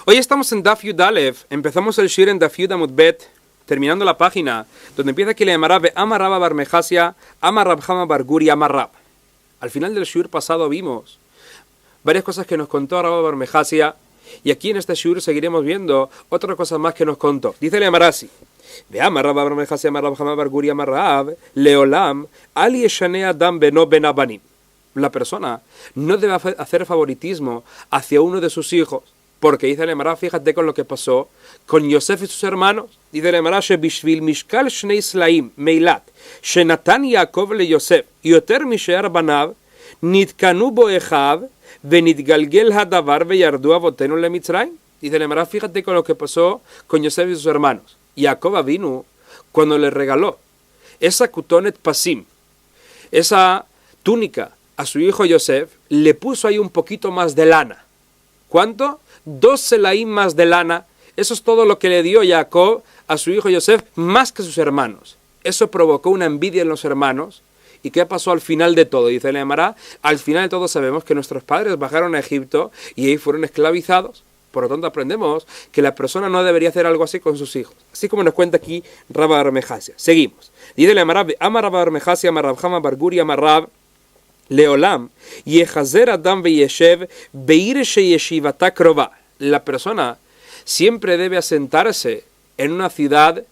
Hoy estamos en Daf Yud Aleph, empezamos el Shir en Daf Yud Amud Bet, terminando la página, donde empieza que le llamará Amar Rabba bar Mejasia, Amar Rab Hama bar Guri, Amar Rab. Al final del Shir pasado vimos varias cosas que nos contó Rabba bar Mejasia, y aquí en este Shir seguiremos viendo otra cosa más que nos contó. Dice le llamará así: Amar Rabba bar Mejasia, Amar Rab Hama bar Guri, Amar Rab, Leolam, Ali Yeshaneh Adam beno ben abanim. La persona no debe hacer favoritismo hacia uno de sus hijos, porque dice el Emara, fíjate con lo que pasó con Yosef y sus hermanos. Dice el Emara, Shebishvil mishkal shnei slaim meilat shenatan Yaakov le Yosef yoter mishear banav nitkanu bo echav venitgalgel hadavar veyardu avotenu le Mitzrayim. Dice el Emara, fíjate con lo que pasó con Yosef y sus hermanos. Jacob vino cuando le regaló esa kutonet pasim, esa túnica a su hijo Yosef, le puso ahí un poquito más de lana. ¿Cuánto? 2 selaim más de lana. Eso es todo lo que le dio Jacob a su hijo Yosef, más que sus hermanos. Eso provocó una envidia en los hermanos. ¿Y qué pasó al final de todo? Dice el Emara, al final de todo sabemos que nuestros padres bajaron a Egipto y ahí fueron esclavizados. Por lo tanto aprendemos que la persona no debería hacer algo así con sus hijos. Así como nos cuenta aquí Rabba bar Mejasia. Seguimos. Dice el Emara, Amar Rabba bar Mejasia, Amar Rab Hama bar Guri, Amar Rab, Leolam, Yechazer Adam veyeshev beir sheyeshivata krova. La persona siempre debe asentarse en una ciudad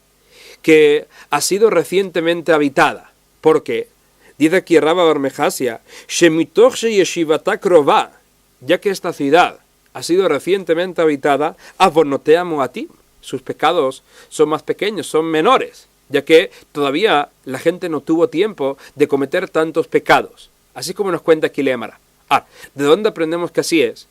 que ha sido recientemente habitada. Porque dice aquí Rabba bar Mejasia, shemitoch sheyeshivata krova, ya que esta ciudad ha sido recientemente habitada, avonotea moatim, sus pecados son más pequeños, son menores, ya que todavía la gente no tuvo tiempo de cometer tantos pecados. Así como nos cuenta aquí Leemara. ¿De dónde aprendemos que así es?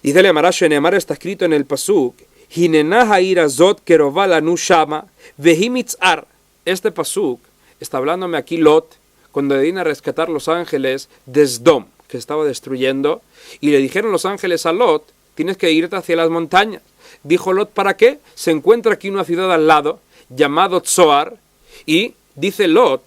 Dice Leemara, Sheneemar está escrito en el Pasuk, Hinenah ha'ira zot kerová lanu shama vehi mitzar. Este Pasuk está hablándome aquí Lot, cuando le vino a rescatar los ángeles de Sdom, que estaba destruyendo, y le dijeron los ángeles a Lot, tienes que irte hacia las montañas. Dijo Lot, ¿para qué? Se encuentra aquí una ciudad al lado, llamado Tzoar, y dice Lot,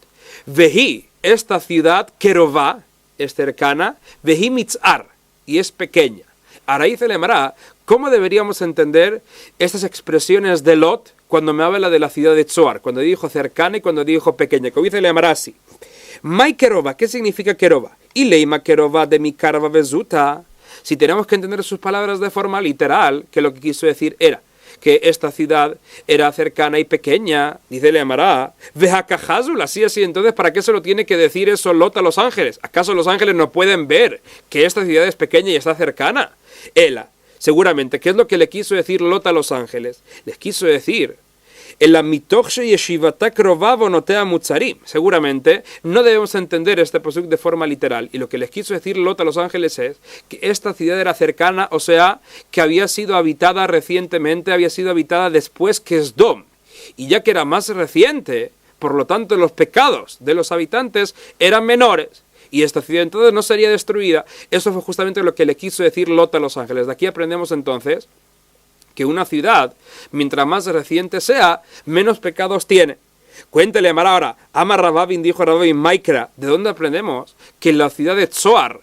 vehi, esta ciudad, Kerová, es cercana, vehi mitzar, y es pequeña. Ahora dice el Emara, ¿cómo deberíamos entender estas expresiones de Lot cuando me habla de la ciudad de Tzoar? Cuando dijo cercana y cuando dijo pequeña. Como dice el Emara así. Mai Kerová, ¿qué significa Kerová? Y leima Kerová de mi karva vezuta. Si tenemos que entender sus palabras de forma literal, que lo que quiso decir era que esta ciudad era cercana y pequeña, dice el Emara, Vehakahazul, así, entonces ¿para qué se lo tiene que decir eso Lot a los ángeles? ¿Acaso los ángeles no pueden ver que esta ciudad es pequeña y está cercana? Ela, seguramente, ¿qué es lo que le quiso decir Lot a los ángeles? Les quiso decir, seguramente no debemos entender este pasuk de forma literal, y lo que les quiso decir Lot a los ángeles es que esta ciudad era cercana, o sea, que había sido habitada recientemente, había sido habitada después que Sdom, y ya que era más reciente, por lo tanto los pecados de los habitantes eran menores, y esta ciudad entonces no sería destruida. Eso fue justamente lo que le quiso decir Lot a los ángeles. De aquí aprendemos entonces que una ciudad, mientras más reciente sea, menos pecados tiene. Cuéntele Amar ahora, Amar Rababin dijo Rababin Maikra, ¿de dónde aprendemos que la ciudad de Tzoar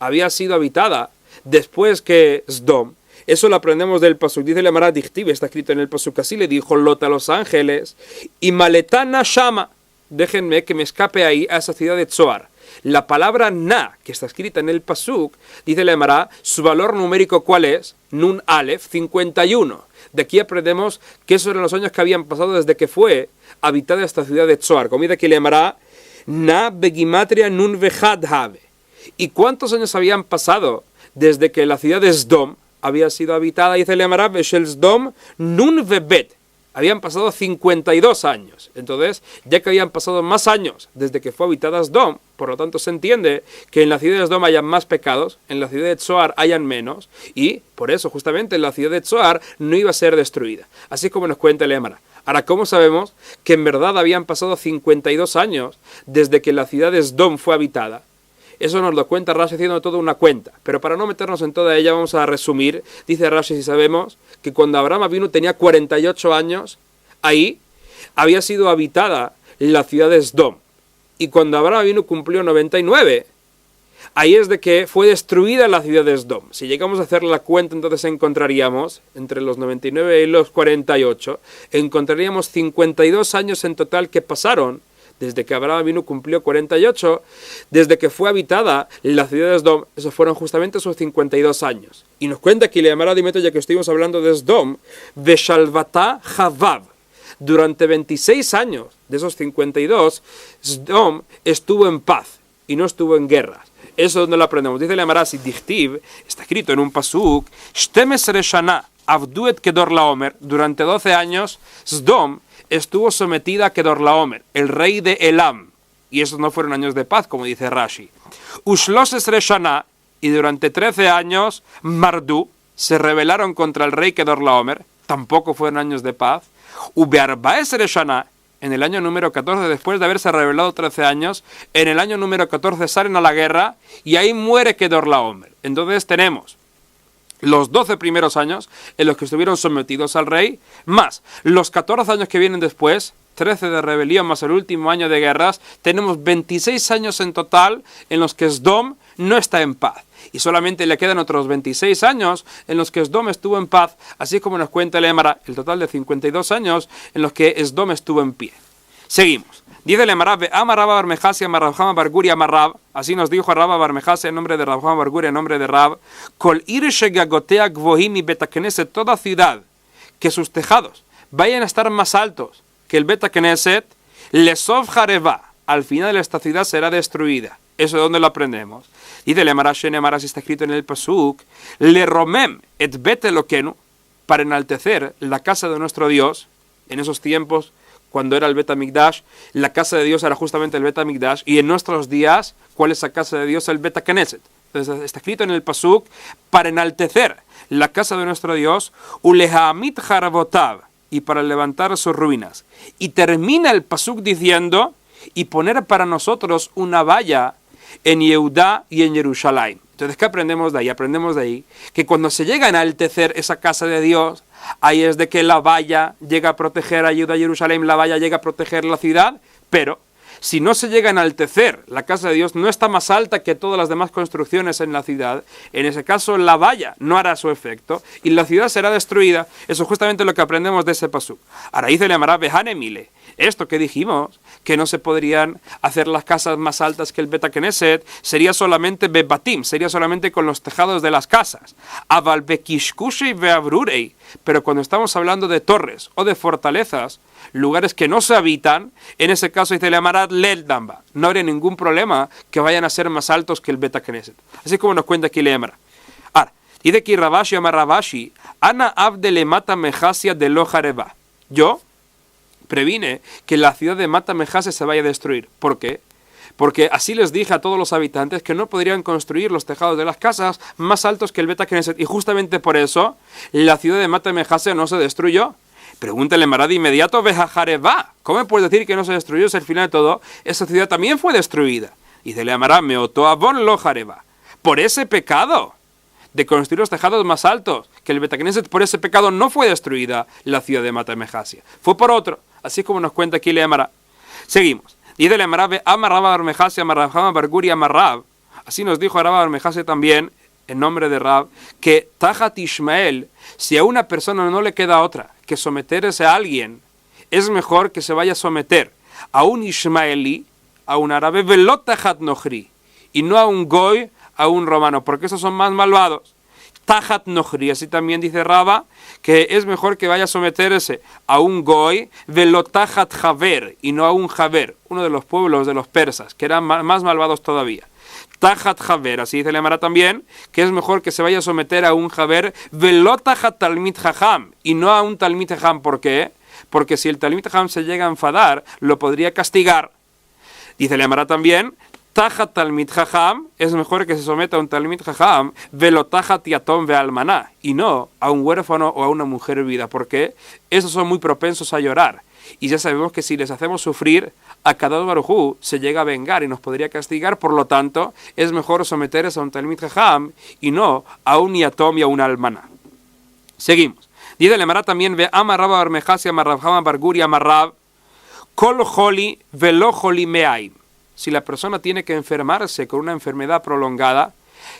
había sido habitada después que Sdom? Eso lo aprendemos del Pasuk. Dice el Amar Dichtiv, está escrito en el Pasuk, así le dijo Lot a los ángeles, y Maletana Shama, déjenme que me escape ahí a esa ciudad de Tzoar. La palabra na, que está escrita en el Pasuk, dice la Emara, su valor numérico ¿cuál es? Nun Aleph, 51. De aquí aprendemos que esos eran los años que habían pasado desde que fue habitada esta ciudad de Tzoar. Como dice aquí la Emara, na begimatria nun vejad have. ¿Y cuántos años habían pasado desde que la ciudad de Sdom había sido habitada? Dice la Emara, beshel Sdom nun vebet. Habían pasado 52 años. Entonces, ya que habían pasado más años desde que fue habitada Sdom, por lo tanto se entiende que en la ciudad de Sdom hayan más pecados, en la ciudad de Tzoar hayan menos, y por eso justamente la ciudad de Tzoar no iba a ser destruida. Así como nos cuenta el Emara. Ahora, ¿cómo sabemos que en verdad habían pasado 52 años desde que la ciudad de Sdom fue habitada? Eso nos lo cuenta Rashi haciendo toda una cuenta. Pero para no meternos en toda ella, vamos a resumir. Dice Rashi, si sabemos, que cuando Abraham Avinu tenía 48 años, ahí había sido habitada la ciudad de Sdom. Y cuando Abraham Avinu cumplió 99, ahí es de que fue destruida la ciudad de Sdom. Si llegamos a hacer la cuenta, entonces encontraríamos, entre los 99 y los 48, encontraríamos 52 años en total que pasaron, desde que Abraham vino cumplió 48, desde que fue habitada la ciudad de Sdom, esos fueron justamente esos 52 años. Y nos cuenta aquí, le llamará Dimetro, ya que estuvimos hablando de Sdom, Veshalvatá Havav. Durante 26 años de esos 52, Sdom estuvo en paz y no estuvo en guerras. Eso es donde lo aprendemos. Dice le llamará Dichtiv, está escrito en un pasuk, Shtemesre Shana Avduet Kedorlaomer, durante 12 años, Sdom estuvo sometida a Kedorlaomer, el rey de Elam. Y esos no fueron años de paz, como dice Rashi. Ushlos Shana, y durante 13 años, Mardú, se rebelaron contra el rey Kedorlaomer, tampoco fueron años de paz. Ubearbaes Shana, en el año número 14, después de haberse rebelado 13 años, en el año número 14 salen a la guerra, y ahí muere Kedorlaomer. Entonces tenemos los 12 primeros años en los que estuvieron sometidos al rey, más los 14 años que vienen después, 13 de rebelión más el último año de guerras, tenemos 26 años en total en los que Sdom no está en paz. Y solamente le quedan otros 26 años en los que Sdom estuvo en paz, así como nos cuenta el Emara, el total de 52 años en los que Sdom estuvo en pie. Seguimos. Dice el Emara, Ama Rabba bar Mejassia, Amar Rab Chama bar Guri, Amar Rab. Así nos dijo Rabba bar Mejassia en nombre de Rab Chama bar Guri, en nombre de Rab. Kol ir shegagotea gvohim y Beta Knesset, toda ciudad que sus tejados vayan a estar más altos que el Beta Knesset, lesov jareva, al final esta ciudad será destruida. Eso es donde lo aprendemos. Dice el Emara, Shenemara, si está escrito en el pasuk, le romem et bet Elokenu, para enaltecer la casa de nuestro Dios. En esos tiempos, cuando era el Bet Hamikdash, la casa de Dios era justamente el Bet Hamikdash, y en nuestros días, ¿cuál es la casa de Dios? El Bet Knesset. Entonces está escrito en el pasuk, para enaltecer la casa de nuestro Dios, ulehamit haravotav, y para levantar sus ruinas. Y termina el pasuk diciendo, y poner para nosotros una valla en Yehudá y en Jerusalén. Entonces, ¿qué aprendemos de ahí? Aprendemos de ahí que cuando se llega a enaltecer esa casa de Dios, ahí es de que la valla llega a proteger a Yehudá y Jerusalén, la valla llega a proteger la ciudad, pero si no se llega a enaltecer, la casa de Dios no está más alta que todas las demás construcciones en la ciudad, en ese caso la valla no hará su efecto y la ciudad será destruida. Eso es justamente lo que aprendemos de ese pasuk. Ahora dice le llamará Behanemile. Esto que dijimos, que no se podrían hacer las casas más altas que el Beta Knesset, sería solamente Bebatim, sería solamente con los tejados de las casas. Aval Bekishkushei Beabrurei. Pero cuando estamos hablando de torres o de fortalezas, lugares que no se habitan, en ese caso dice le llamará Leldamba. No habría ningún problema que vayan a ser más altos que el Beta Knesset. Así como nos cuenta aquí le llamará. Ahora, dice aquí Rabashi, Amar Rabashi, Ana Abdele Mata Mejasia de Lojareba. Yo previne que la ciudad de Mata Mejase se vaya a destruir. ¿Por qué? Porque así les dije a todos los habitantes que no podrían construir los tejados de las casas más altos que el Beta Knesset. Y justamente por eso la ciudad de Mata Mejase no se destruyó. Pregúntale Marad de inmediato, Bejajareba. ¿Cómo puedes decir que no se destruyó si al final de todo esa ciudad también fue destruida? Y se le llamará Meotoabon Lojareba. Por ese pecado de construir los tejados más altos que el Beta Knesset, por ese pecado no fue destruida la ciudad de Mata Mejasia. Fue por otro. Así como nos cuenta aquí le llamará. Seguimos. Dice le llamará Amar Rabba bar Mejassia, Amar Rab Chama bar Guri, Amar Rab. Así nos dijo Rabba bar Mejassia también, en nombre de Rab, que Tajat Ishmael, si a una persona no le queda otra que someterse a alguien, es mejor que se vaya a someter a un Ishmaelí, a un árabe, velot Tajat Nohri, y no a un goy, a un romano, porque esos son más malvados. Tajat Nohri, así también dice Rabba, que es mejor que vaya a someterse a un goy, velotajat Javer, y no a un Javer, uno de los pueblos de los persas, que eran más malvados todavía. Tajat Javer, así dice Lemara también, que es mejor que se vaya a someter a un Javer, velotajat Talmid Jajam, y no a un Talmid Jajam. ¿Por qué? Porque si el Talmid Jajam se llega a enfadar, lo podría castigar. Dice Lemara también, Tajat Talmid Jajam, es mejor que se someta a un Talmid Jajam, velotajat Yatom vealmaná, y no a un huérfano o a una mujer viuda, porque esos son muy propensos a llorar. Y ya sabemos que si les hacemos sufrir, a Kadosh Baruj Hu se llega a vengar y nos podría castigar. Por lo tanto, es mejor someterse a un Talmid Jajam y no a un Yatom y a un almaná. Seguimos. Dice el Emara también, ve Amar Rabba bar Mejassia, Amar Rab Chama bar Guri, Amar Rab, Kol Joli velo Joli meaim. si la persona tiene que enfermarse con una enfermedad prolongada,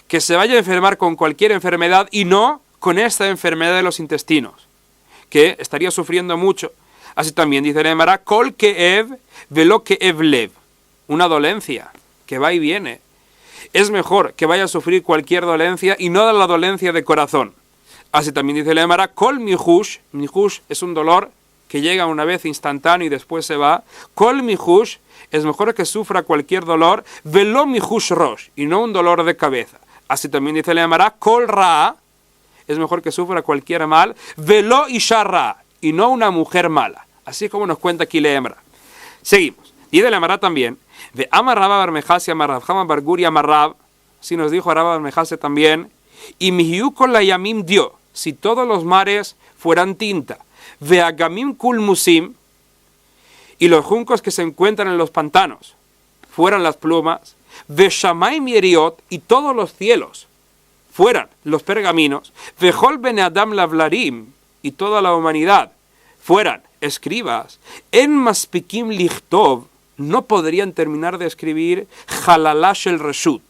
que se vaya a enfermar con cualquier enfermedad y no con esta enfermedad de los intestinos, que estaría sufriendo mucho. Así también dice la Gemara, kol ke'ev velo ke'ev lev, una dolencia que va y viene. Es mejor que vaya a sufrir cualquier dolencia y no la dolencia de corazón. Así también dice la Gemara, kol mihush es un dolor que llega una vez instantáneo y después se va. Kol mihush, es mejor que sufra cualquier dolor, velo mihush rosh, y no un dolor de cabeza. Así también dice la Gemara, kol ra, es mejor que sufra cualquier mal, velo isha ra, y no una mujer mala. Así como nos cuenta aquí la Gemara. Seguimos. Dice la Gemara también, ve ama Rabba bar Mejasia marrab Hama bar Guri amarrab, si nos dijo Rabba bar Mejasia también, y mihiu kol la yamim dio, si todos los mares fueran tinta, ve agamim kul musim, y los juncos que se encuentran en los pantanos fueran las plumas, ve shamaim yeriot, y todos los cielos fueran los pergaminos, ve hol bene adam lavlarim, y toda la humanidad fueran escribas, en maspikim lichtov, no podrían terminar de escribir Jalalash el Reshut,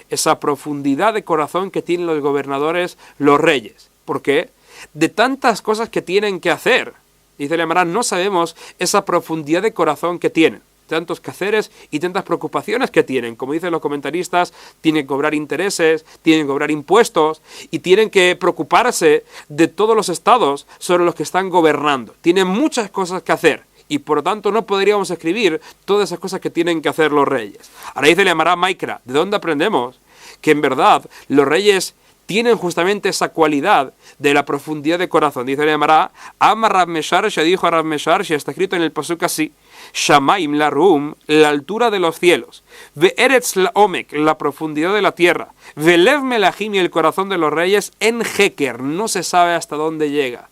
esa profundidad de corazón que tienen los gobernadores, los reyes. ¿Por qué? De tantas cosas que tienen que hacer. Dice la Gemara, no sabemos esa profundidad de corazón que tienen. Tantos quehaceres y tantas preocupaciones que tienen. Como dicen los comentaristas, tienen que cobrar intereses, tienen que cobrar impuestos y tienen que preocuparse de todos los estados sobre los que están gobernando. Tienen muchas cosas que hacer. Y por lo tanto no podríamos escribir todas esas cosas que tienen que hacer los reyes. Ahora dice la Gemara Maikra, ¿de dónde aprendemos que en verdad los reyes tienen justamente esa cualidad de la profundidad de corazón? Dice la Gemara, Ama Rav Mesharsha, dijo a Rav Mesharsha, está escrito en el pasuk así, Shamaim la rum, la altura de los cielos, Ve Eretz la omek, la profundidad de la tierra, Ve Lev melachim, y el corazón de los reyes, en Heker, no se sabe hasta dónde llega.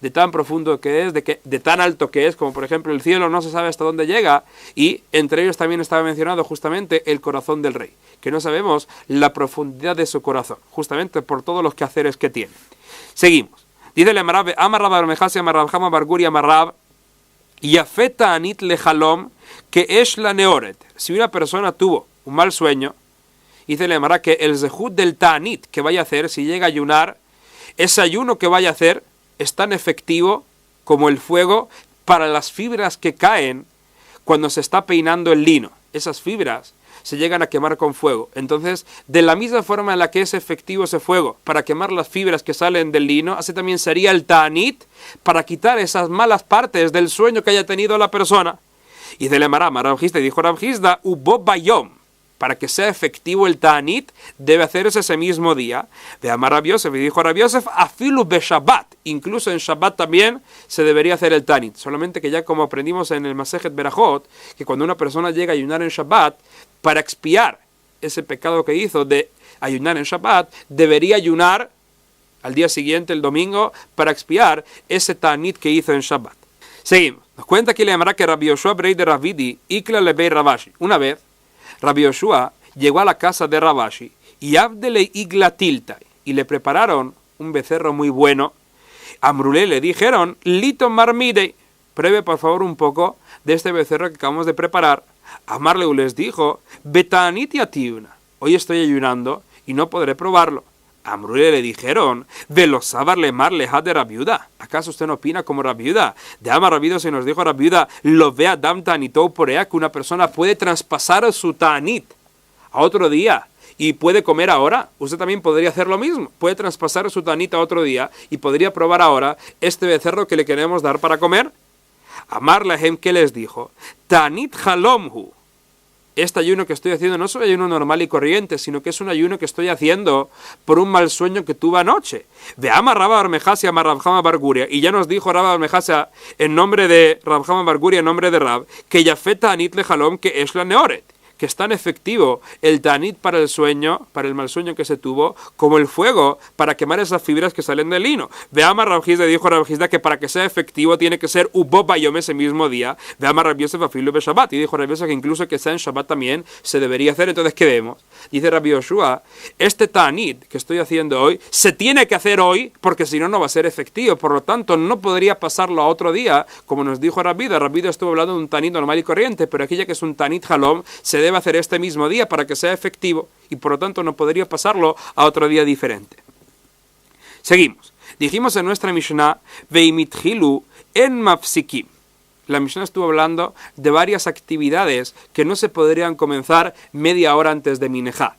De tan profundo que es, de tan alto que es, como por ejemplo el cielo, no se sabe hasta dónde llega, y entre ellos también estaba mencionado justamente el corazón del rey, que no sabemos la profundidad de su corazón, justamente por todos los quehaceres que tiene. Seguimos. Dice la Marab, Amarrab Armejasia, Amarrab Hama Barguri, Amarrab, Yafeta Anit Lejalom, que es la Neoret. Si una persona tuvo un mal sueño, dice la Marab que el Zehut del Ta'anit que vaya a hacer, si llega a ayunar, ese ayuno que vaya a hacer, es tan efectivo como el fuego para las fibras que caen cuando se está peinando el lino. Esas fibras se llegan a quemar con fuego. Entonces, de la misma forma en la que es efectivo ese fuego para quemar las fibras que salen del lino, así también sería el ta'anit para quitar esas malas partes del sueño que haya tenido la persona. Y de Lemarama, Rabjista, dijo Rabjista, ubo bayom. Para que sea efectivo el ta'anit, debe hacerse ese mismo día. De Amar Rabbi Yosef, y dijo Rabbi Yosef, afilu be Shabbat. Incluso en Shabbat también se debería hacer el ta'anit. Solamente que ya como aprendimos en el Masejet Berajot, que cuando una persona llega a ayunar en Shabbat, para expiar ese pecado que hizo de ayunar en Shabbat, debería ayunar al día siguiente, el domingo, para expiar ese ta'anit que hizo en Shabbat. Seguimos. Nos cuenta aquí le llamará que Rabbi Yoshua Brei de Ravidi, Ikla Lebei Ravashi. Una vez, Rabbi Yoshua llegó a la casa de Ravashi y Abdele Igla Tiltai, y le prepararon un becerro muy bueno. Amrulé le dijeron, Lito Marmidei, pruebe por favor un poco de este becerro que acabamos de preparar. Amarleu les dijo, Betanit Yativna, hoy estoy ayunando y no podré probarlo. Amrulé le dijeron, Velosabar le marle had de Rabiuda. ¿Acaso usted no opina como Rabiuda? De Ama Rabiuda se nos dijo Rabiuda, lo vea dam tanitou porea, que una persona puede traspasar su ta'anit a otro día y puede comer ahora. Usted también podría hacer lo mismo. Puede traspasar su ta'anit a otro día y podría probar ahora este becerro que le queremos dar para comer. Amar Lahem, ¿qué les dijo? Ta'anit halomhu. Este ayuno que estoy haciendo no es un ayuno normal y corriente, sino que es un ayuno que estoy haciendo por un mal sueño que tuve anoche. De Ama Rabba Barmejasia, Ama Rabjama Barguria. Y ya nos dijo Rabba Barmejasia en nombre de Rabjama Barguria, en nombre de Rab, que Yafeta Anit Lejalom, que es la Neoret, que es tan efectivo el tanit para el sueño, para el mal sueño que se tuvo, como el fuego para quemar esas fibras que salen del lino. Veamos Rav Hizda, dijo Rav Hizda que para que sea efectivo tiene que ser ubo bayom ese mismo día. Veamos Rav Yosef afilu be Shabbat, y dijo Rav Yosef que incluso que sea en Shabbat también se debería hacer. Entonces, ¿qué vemos? Dice Rabbi Yoshua, este tanit que estoy haciendo hoy se tiene que hacer hoy porque si no, no va a ser efectivo. Por lo tanto, no podría pasarlo a otro día, como nos dijo Rabbi Yehuda. Rabbi Yehuda estuvo hablando de un tanit normal y corriente, pero aquella que es un tanit halom se debe hacer este mismo día para que sea efectivo y por lo tanto no podría pasarlo a otro día diferente. Seguimos. Dijimos en nuestra Mishnah, Veimithilu en mafsikim. La Mishnah estuvo hablando de varias actividades que no se podrían comenzar media hora antes de Minejá.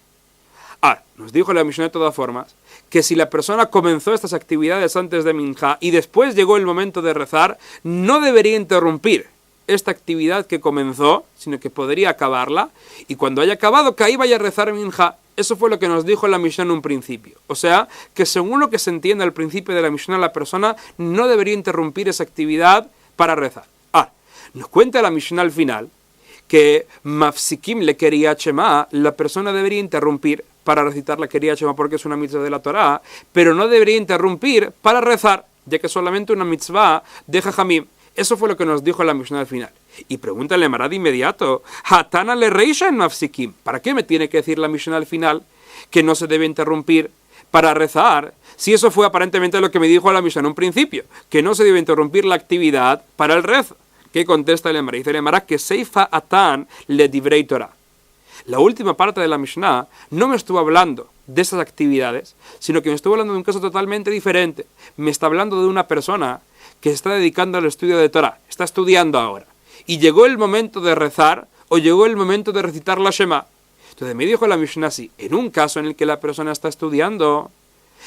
Nos dijo la Mishnah de todas formas que si la persona comenzó estas actividades antes de Minjá y después llegó el momento de rezar, no debería interrumpir esta actividad que comenzó, sino que podría acabarla, y cuando haya acabado, que ahí vaya a rezar Minjá. Eso fue lo que nos dijo la Mishnah en un principio. O sea, que según lo que se entiende al principio de la Mishnah, la persona no debería interrumpir esa actividad para rezar. Nos cuenta la Mishnah al final que Mafsikim le quería Shema, la persona debería interrumpir para recitar la quería Shema porque es una mitzvah de la Torá, pero no debería interrumpir para rezar, ya que solamente una mitzvah de Jajamim. Eso fue lo que nos dijo la Mishnah al final. Y pregúntale Mará de inmediato, Hatana le reisha en Mafsikim. ¿Para qué me tiene que decir la Mishnah al final que no se debe interrumpir para rezar? Si eso fue aparentemente lo que me dijo la Mishnah en un principio, que no se debe interrumpir la actividad para el rezo. ¿Qué contesta el Emara? Dice el Emara que Seifa Atan le divrei Torah. La última parte de la Mishnah no me estuvo hablando de esas actividades, sino que me estuvo hablando de un caso totalmente diferente. Me está hablando de una persona que se está dedicando al estudio de Torah, está estudiando ahora, y llegó el momento de rezar o llegó el momento de recitar la Shema. Entonces me dijo la Mishnah así, en un caso en el que la persona está estudiando,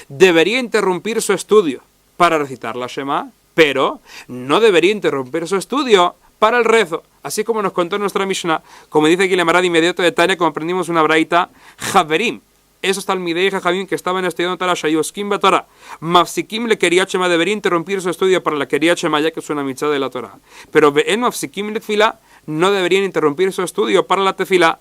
debería interrumpir su estudio para recitar la Shema, pero no debería interrumpir su estudio para el rezo. Así como nos contó nuestra Mishnah, como dice aquí la Mará de inmediato de Tania, como aprendimos una braita, Javerim. Esos talmidei Jajamim que estaban estudiando Torah, Shayoskim Batorah. Mafsikim le quería Shema, debería interrumpir su estudio para la quería Shema, ya que es una mitzvah de la Torah. Pero en Mafsikim le tefilá, no deberían interrumpir su estudio para la tefilá.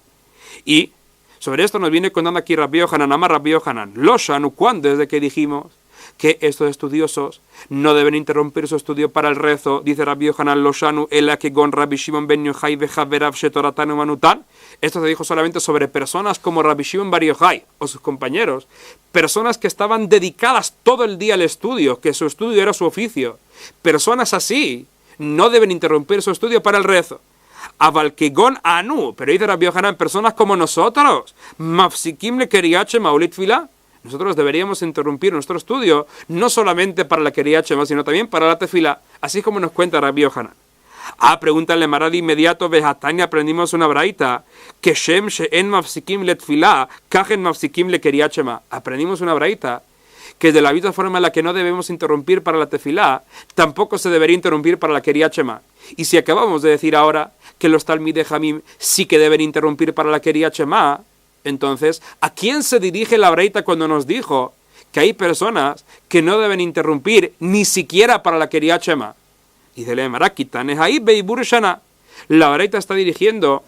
Y sobre esto nos viene contando aquí Rabbi Yohanan, Amar Rabbi Yohanan. Lo shanu, ¿cuándo? Desde que dijimos que estos estudiosos no deben interrumpir su estudio para el rezo, dice Rabbi Yohanan Loshanu, el que gon Rabbi Shimon ben Yochai vejaverav shetoratanu manutan. Esto se dijo solamente sobre personas como Rabbi Shimon bar Yochai o sus compañeros, personas que estaban dedicadas todo el día al estudio, que su estudio era su oficio. Personas así no deben interrumpir su estudio para el rezo. Avalkegon anu, pero dice Rabbi Yohanan, personas como nosotros, mafsikim le keriache maulit fila. Nosotros deberíamos interrumpir nuestro estudio, no solamente para la quería Shema, sino también para la tefila, así como nos cuenta Rabbi Yohanan. Pregúntale Mará de inmediato, Vejatania, aprendimos una braita, que Shem she'en mafsikim le tefila, kajen mafsikim le quería Shema. Aprendimos una braita, que de la misma forma en la que no debemos interrumpir para la tefilá, tampoco se debería interrumpir para la quería Shema. Y si acabamos de decir ahora que los talmidei Jamim sí que deben interrumpir para la quería Shema, entonces, ¿a quién se dirige la braita cuando nos dijo que hay personas que no deben interrumpir ni siquiera para la quería Shema? Dice el Emara, la braita está dirigiendo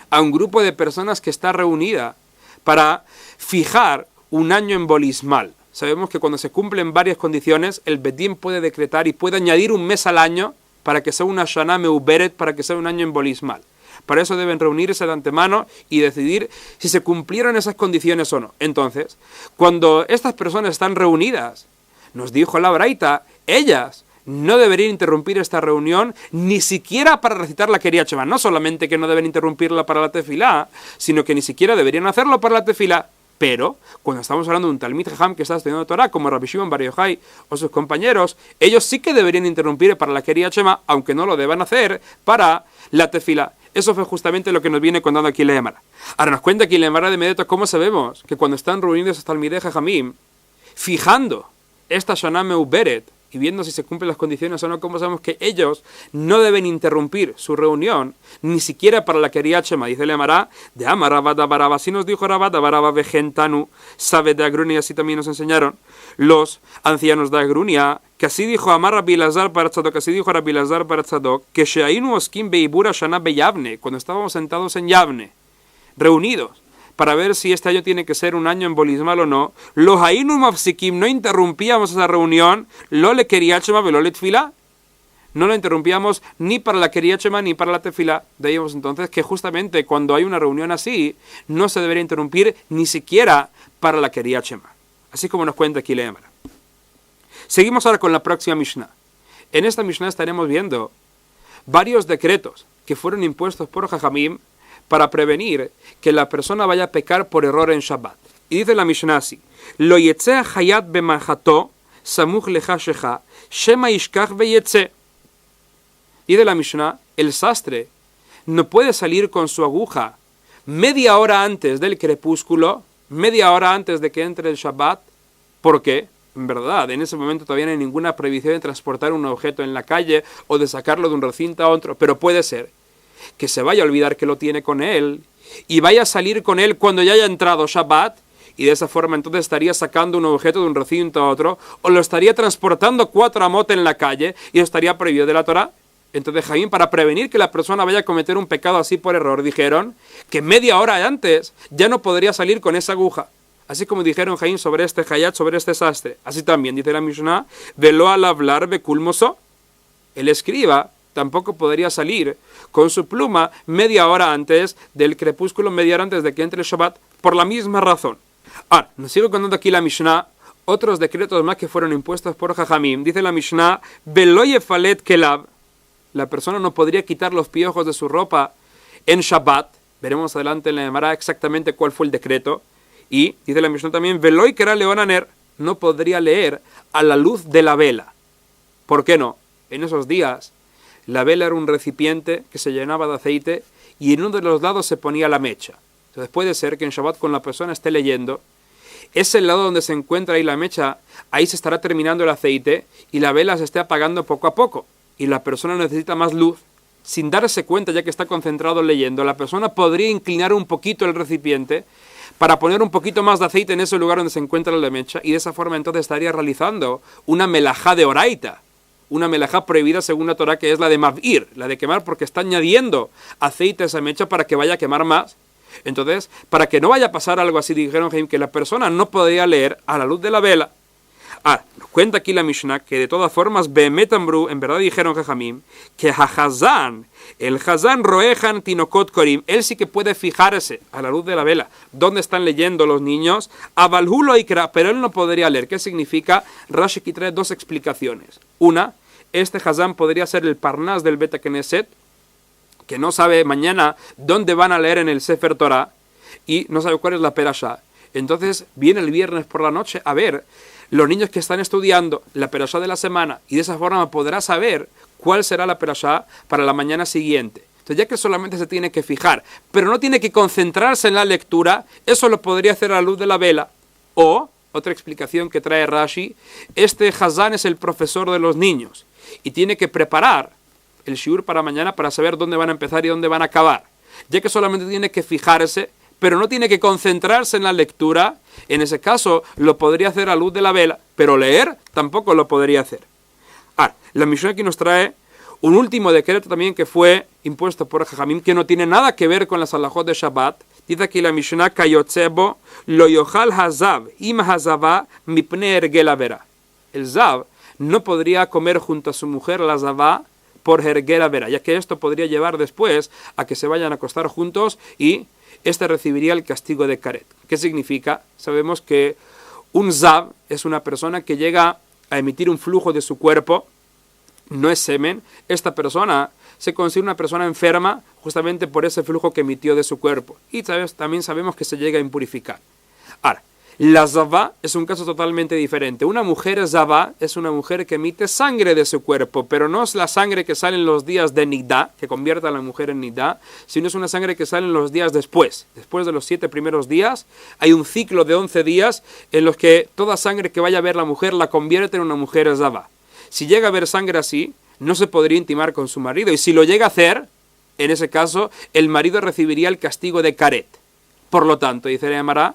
a un grupo de personas que está reunida para fijar un año embolismal. Sabemos que cuando se cumplen varias condiciones, el Bedín puede decretar y puede añadir un mes al año para que sea una Shana Meuberet, para que sea un año embolismal. Para eso deben reunirse de antemano y decidir si se cumplieron esas condiciones o no. Entonces, cuando estas personas están reunidas, nos dijo la braita, ellas no deberían interrumpir esta reunión ni siquiera para recitar la quería Shema. No solamente que no deben interrumpirla para la tefilá, sino que ni siquiera deberían hacerlo para la tefilá. Pero, cuando estamos hablando de un talmid jajam que está estudiando Torah, como Rabbi Shimon bar Yochai o sus compañeros, ellos sí que deberían interrumpir para la quería Shema, aunque no lo deban hacer para la tefilá. Eso fue justamente lo que nos viene contando aquí la Emara. Ahora nos cuenta aquí la Emara de inmediato cómo sabemos que cuando están reunidos hasta el talmidei Jajamim, fijando esta Shana Meuberet y viendo si se cumplen las condiciones o no, cómo sabemos que ellos no deben interrumpir su reunión, ni siquiera para la quería Shema. Dice la Emara de Amar Rabada Baraba. Así nos dijo Rabada Baraba Vejentanu, sabe de Agrunia, así también nos enseñaron los ancianos de Agrunia, que así dijo Amar Rabbi Lazar para Tzadok, así dijo Rabbi Lazar para Tzadok, que Sheainu Oskim Beibura Shana Beyavne, cuando estábamos sentados en Yavne, reunidos para ver si este año tiene que ser un año embolismal o no, los hainu mafsikim, no interrumpíamos esa reunión, lo le quería chema velo le tefilá. No lo interrumpíamos ni para la quería chema ni para la tefilá. Veíamos entonces que justamente cuando hay una reunión así, no se debería interrumpir ni siquiera para la quería chema. Así como nos cuenta aquí la Gemara. Seguimos ahora con la próxima Mishnah. En esta Mishnah estaremos viendo varios decretos que fueron impuestos por Jajamim para prevenir que la persona vaya a pecar por error en Shabbat. Y dice la Mishnah así: Lo yetzeh hayat bemanjato, samuch lecha shecha, shema ishkach veyetze. Dice la Mishnah, el sastre no puede salir con su aguja media hora antes del crepúsculo, media hora antes de que entre el Shabbat. ¿Por qué? En verdad, en ese momento todavía no hay ninguna prohibición de transportar un objeto en la calle o de sacarlo de un recinto a otro, pero puede ser que se vaya a olvidar que lo tiene con él y vaya a salir con él cuando ya haya entrado Shabbat, y de esa forma entonces estaría sacando un objeto de un recinto a otro, o lo estaría transportando 4 amot en la calle y estaría prohibido de la Torá. Entonces Jaim, para prevenir que la persona vaya a cometer un pecado así por error, dijeron que media hora antes ya no podría salir con esa aguja. Así como dijeron Jaim sobre este hayat, sobre este sastre. Así también dice la Mishnah, velo al hablar bekulmoso. El escriba tampoco podría salir con su pluma media hora antes del crepúsculo, media hora antes de que entre el Shabbat, por la misma razón. Ahora, nos sigo contando aquí la Mishnah otros decretos más que fueron impuestos por Jajamim. Dice la Mishnah, velo yefalet kelab. La persona no podría quitar los piojos de su ropa en Shabbat. Veremos adelante en la Gemara exactamente cuál fue el decreto. Y dice la Mishnah también, Veloy que era leonaner, no podría leer a la luz de la vela. ¿Por qué no? En esos días, la vela era un recipiente que se llenaba de aceite y en uno de los lados se ponía la mecha. Entonces puede ser que en Shabbat, cuando la persona esté leyendo, ese lado donde se encuentra ahí la mecha, ahí se estará terminando el aceite y la vela se esté apagando poco a poco. Y la persona necesita más luz, sin darse cuenta ya que está concentrado leyendo, la persona podría inclinar un poquito el recipiente para poner un poquito más de aceite en ese lugar donde se encuentra la mecha, y de esa forma entonces estaría realizando una melajá de oraita, una melajá prohibida según la Torá, que es la de mavir, la de quemar, porque está añadiendo aceite a esa mecha para que vaya a quemar más. Entonces, para que no vaya a pasar algo así, dijeron que la persona no podría leer a la luz de la vela. Nos cuenta aquí la Mishnah que de todas formas, Bemetambru, en verdad dijeron Jajamim, que Hajazán, el Hazán Roejan Tinokot Korim, él sí que puede fijarse a la luz de la vela dónde están leyendo los niños, Abalhulo Ikra, pero él no podría leer. ¿Qué significa? Rashi aquí trae 2 explicaciones. Una, este Hazán podría ser el Parnas del Beta Knesset, que no sabe mañana dónde van a leer en el Sefer Torah y no sabe cuál es la Perashá. Entonces viene el viernes por la noche a ver los niños que están estudiando la perashá de la semana, y de esa forma podrá saber cuál será la perashá para la mañana siguiente. Entonces, ya que solamente se tiene que fijar, pero no tiene que concentrarse en la lectura, eso lo podría hacer a la luz de la vela. O, otra explicación que trae Rashi, este Hazán es el profesor de los niños y tiene que preparar el shiur para mañana para saber dónde van a empezar y dónde van a acabar. Ya que solamente tiene que fijarse, pero no tiene que concentrarse en la lectura, en ese caso lo podría hacer a luz de la vela, pero leer tampoco lo podría hacer. La Mishnah aquí nos trae un último decreto también que fue impuesto por Jajamim, que no tiene nada que ver con las halajot de Shabbat. Dice aquí la Mishnah, Kayotzebo, lo yochal hazav, im hazavá, mipne ergel avera. El zav no podría comer junto a su mujer la zavá por ergel avera, ya que esto podría llevar después a que se vayan a acostar juntos y este recibiría el castigo de karet. ¿Qué significa? Sabemos que un zav es una persona que llega a emitir un flujo de su cuerpo, no es semen. Esta persona se considera una persona enferma justamente por ese flujo que emitió de su cuerpo. Y también sabemos que se llega a impurificar. Ahora, la zavá es un caso totalmente diferente. Una mujer zavá es una mujer que emite sangre de su cuerpo, pero no es la sangre que sale en los días de nidá, que convierte a la mujer en nidá, sino es una sangre que sale en los días después. Después de los 7 primeros días, hay un ciclo de 11 días en los que toda sangre que vaya a ver la mujer la convierte en una mujer zavá. Si llega a ver sangre así, no se podría intimar con su marido, y si lo llega a hacer, en ese caso, el marido recibiría el castigo de karet. Por lo tanto, dice la Gemara,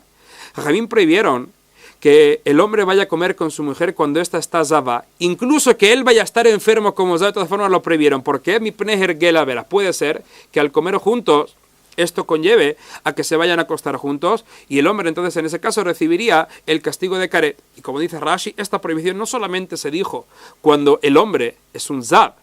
Jajamim prohibieron que el hombre vaya a comer con su mujer cuando ésta está zavá, incluso que él vaya a estar enfermo como zavá, de todas formas lo prohibieron. ¿Por qué? Mi pneher gela vera. Puede ser que al comer juntos esto conlleve a que se vayan a acostar juntos, y el hombre entonces en ese caso recibiría el castigo de Karet. Y como dice Rashi, esta prohibición no solamente se dijo cuando el hombre es un Zab,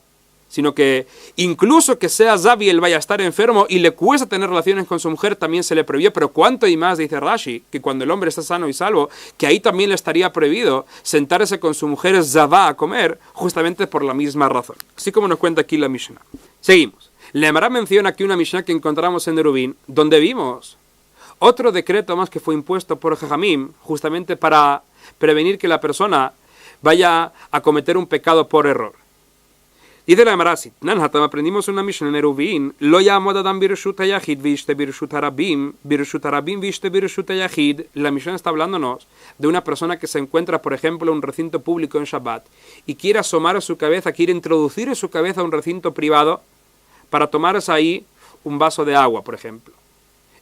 sino que incluso que sea Zab y él vaya a estar enfermo y le cuesta tener relaciones con su mujer, también se le prohibió. Pero cuánto y más, dice Rashi, que cuando el hombre está sano y salvo, que ahí también le estaría prohibido sentarse con su mujer Zabá a comer, justamente por la misma razón. Así como nos cuenta aquí la Mishnah. Seguimos. La Emara menciona aquí una Mishnah que encontramos en Eruvin, donde vimos otro decreto más que fue impuesto por Jajamim, justamente para prevenir que la persona vaya a cometer un pecado por error. Dice la Emara así: Nanhatam, aprendimos una Mishnah en Eruvin, lo llamo Adam Birshut Hayahid viste Birshut Harabim viste Birshut Hayahid. La Mishnah está hablándonos de una persona que se encuentra, por ejemplo, en un recinto público en Shabbat y quiere asomar su cabeza, quiere introducir su cabeza a un recinto privado para tomarse ahí un vaso de agua, por ejemplo.